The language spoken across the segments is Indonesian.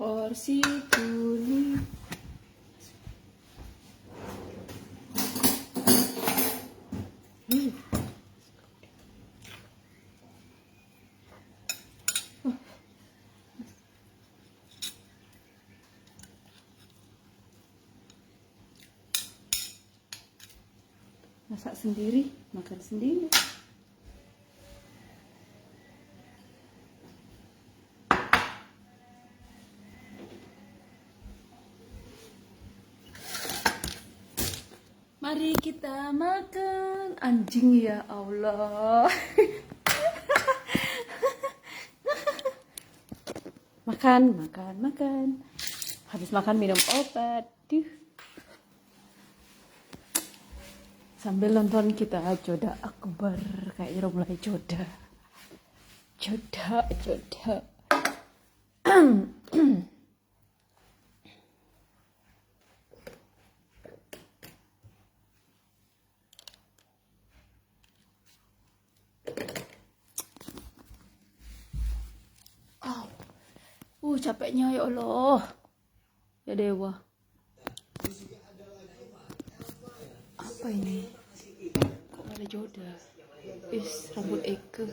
Porsi kuning. Masak sendiri, makan sendiri. Mari kita makan. Anjing, ya Allah. Makan. Habis makan minum obat. Sambil nonton kita Joda Akbar. Kayaknya udah mulai Joda. Capeknya ya Allah. Ya Dewa. Apa ini? Kok ada Joda? Rambut Eke.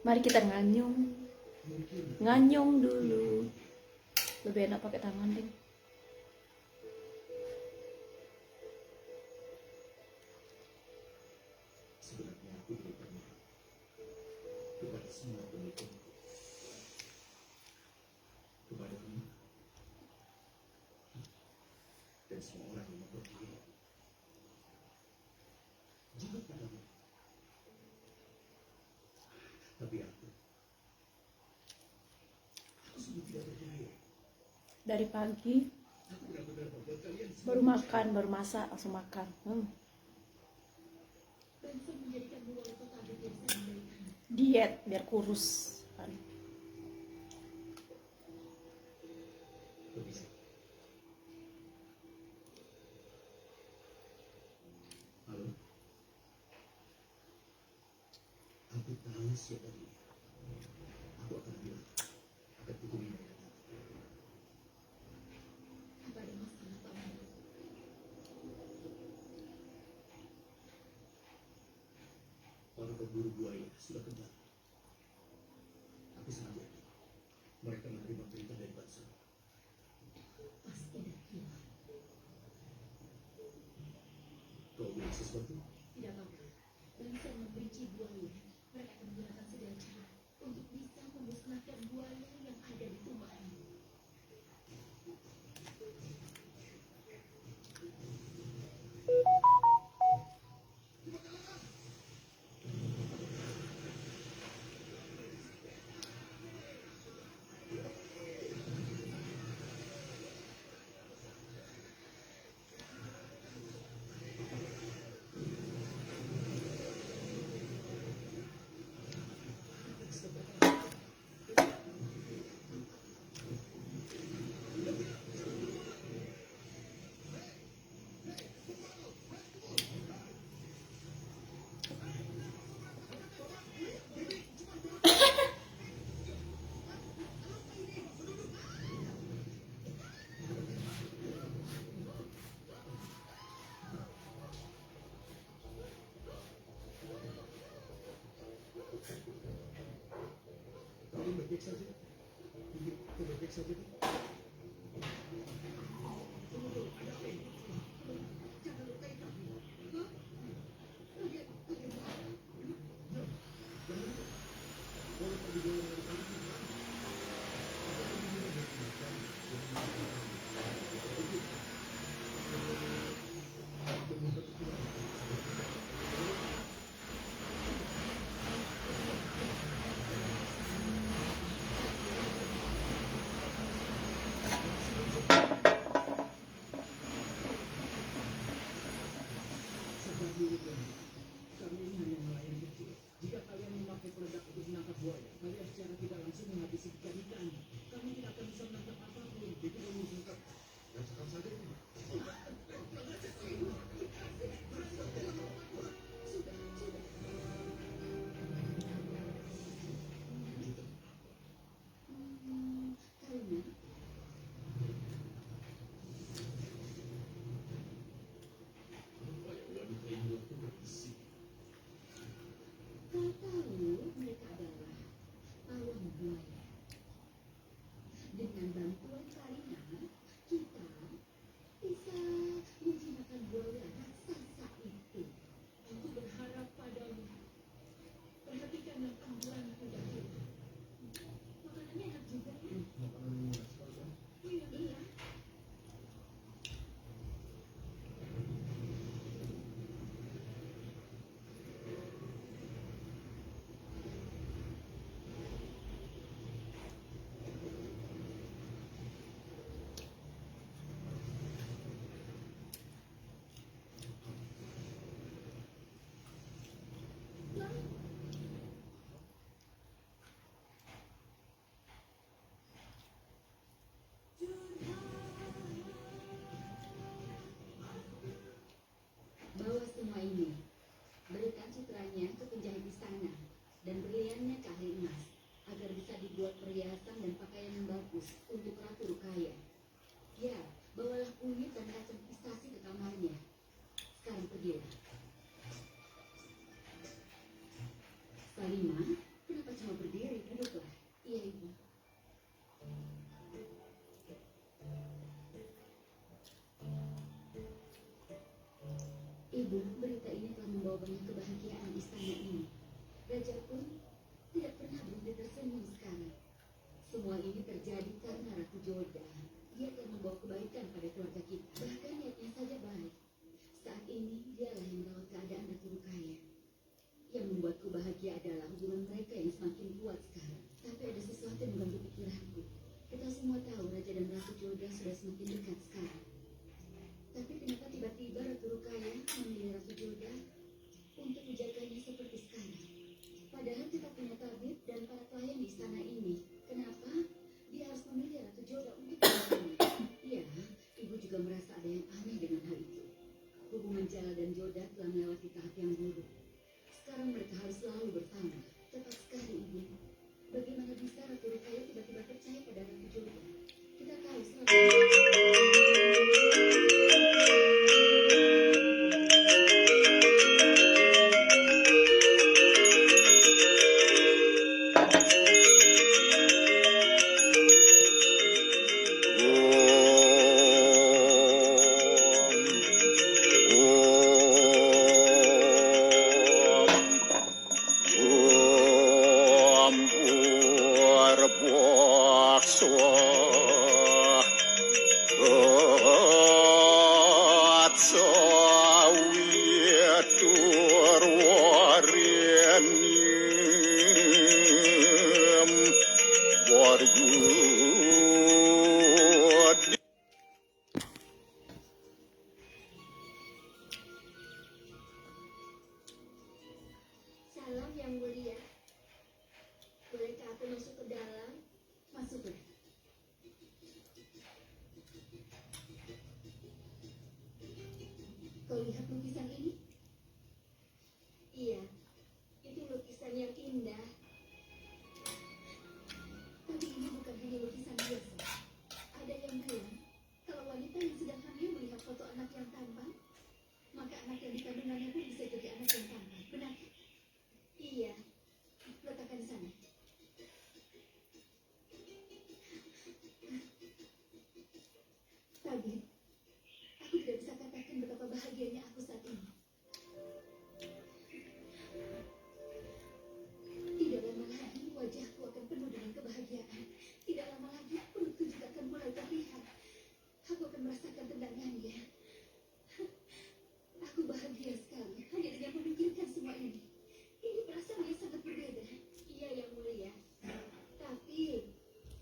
Mari kita nganyong dulu. Lebih enak pakai tangan deh. Dari pagi baru makan, baru masak, langsung makan. Diet biar kurus kan. Halo, aku tahu siapa dia. Aku akan bilang, akan hubungi mereka. Apa ada masalah, Pak? Para pemburu buaya sudah kembali. Aku sangat yakin mereka menerima berita dari Bansa. Pasti ada gila. Kau bilang sesuatu? Tidak apa-apa. Bansa membenci buaya. Mereka akan menggunakan segala cara untuk bisa memusnahkan buaya yang ada di rumah ini. Kau baik-baik saja? Kau baik-baik saja? Kami ini hanya nelayan kecil. Jika kalian memakai peledak untuk menangkap buaya, kalian secara tidak langsung menghabisi ikan ikan. Kami tidak akan bisa menangkap apapun. Itu menunjukkan. Dan cakap saja ini. Kau tahu mereka adalah pawang buaya. Dengan bantuan Karina, kita bisa menjinakkan buaya raksasa itu. Aku berharap padamu. Perhatikanlah tamburan kuda kita. Makanannya enak juga ya? Iya. Bawa semua ini. Berikan citranya ke penjahit istana dan berliannya ke ahli emas agar bisa dibuat perhiasan dan pakaian yang bagus untuk Ratu Rukaya. Ya, bawalah kunyit dan kacang pistasi ke kamarnya. Sekarang pergilah. Salima, kenapa cuma berdiri? Duduklah. Iya, Ibu. Ibu, berita ini telah membawa banyak kebahagiaan di istana ini. Raja pun tidak pernah berhenti tersenyum sekarang. Semua ini terjadi karena Ratu Jorda. Dia telah membawa kebaikan pada keluarga kita. Bahkan niatnya saja baik. Saat ini dialah yang merawat keadaan Ratu Rukaya. Yang membuatku bahagia adalah hubungan mereka yang semakin kuat sekarang. Tapi ada sesuatu yang mengganggu pikiranku. Kita yang sudah semakin dekat sekarang. Tapi kenapa tiba-tiba Ratu Rukaya memilih Ratu Joda untuk menjaganya seperti sekarang? Padahal kita punya tabib dan para pelayan di istana ini. Kenapa dia harus memilih Ratu Joda untuk menjaganya? Ya, ibu juga merasa ada yang aneh dengan hal itu. Hubungan Jala dan Joda telah melewati tahap yang buruk. Sekarang mereka harus selalu bersama. Tepat sekali, Ibu. Bagaimana bisa Ratu Rukaya tiba-tiba percaya pada Ratu Joda? Kita tahu Salam yang mulia. Bolehkah aku masuk ke dalam? Masuklah. Kau lihat lukisan ini? Iya, itu lukisan yang indah. Tapi ini bukan hanya lukisan biasa. Ada yang bilang, kalau wanita yang sedang hamil melihat foto anak yang tampan, maka anak yang dikandungannya pun bisa jadi anak yang tampan. Benar? Iya, letakkan di sana. Tabib, aku tidak bisa katakan betapa bahagianya aku saat ini. Tidak lama lagi wajahku akan penuh dengan kebahagiaan. Tidak lama lagi perutku juga akan mulai terlihat. Aku akan merasakan tendangannya. Aku bahagia sekali hanya dengan memikirkan semua ini. Ini perasaan yang sangat berbeda. Iya, yang mulia. Tapi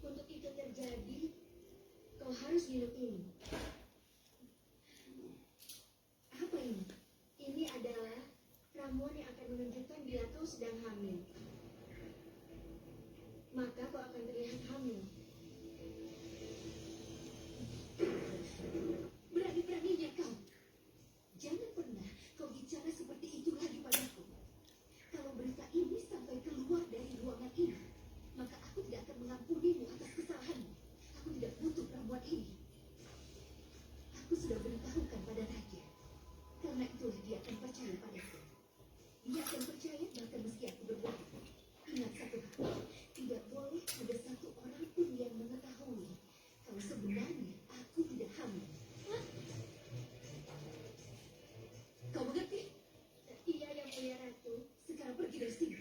untuk itu terjadi, kau harus minum ini. Apa ini? Ini adalah ramuan yang akan menunjukkan bila kau sedang hamil. Maka kau akan terlihat hamil. Berani-beraninya kau. Jangan pernah kau bicara seperti itu lagi padaku. Kalau berita ini sampai keluar dari ruangan ini, maka aku tidak akan mengampunimu atas kesalahanmu. Aku tidak butuh ramuan ini. Aku sudah beritahukan pada raja. Karena itulah dia akan percaya padaku. Dia akan percaya bahkan meski aku berbohong. Ingat satu hal, tidak boleh ada satu orang pun yang mengetahui kalau sebenarnya aku tidak hamil. Hah? Kau mengerti? Iya, yang mulia ratu. Sekarang pergi dari sini.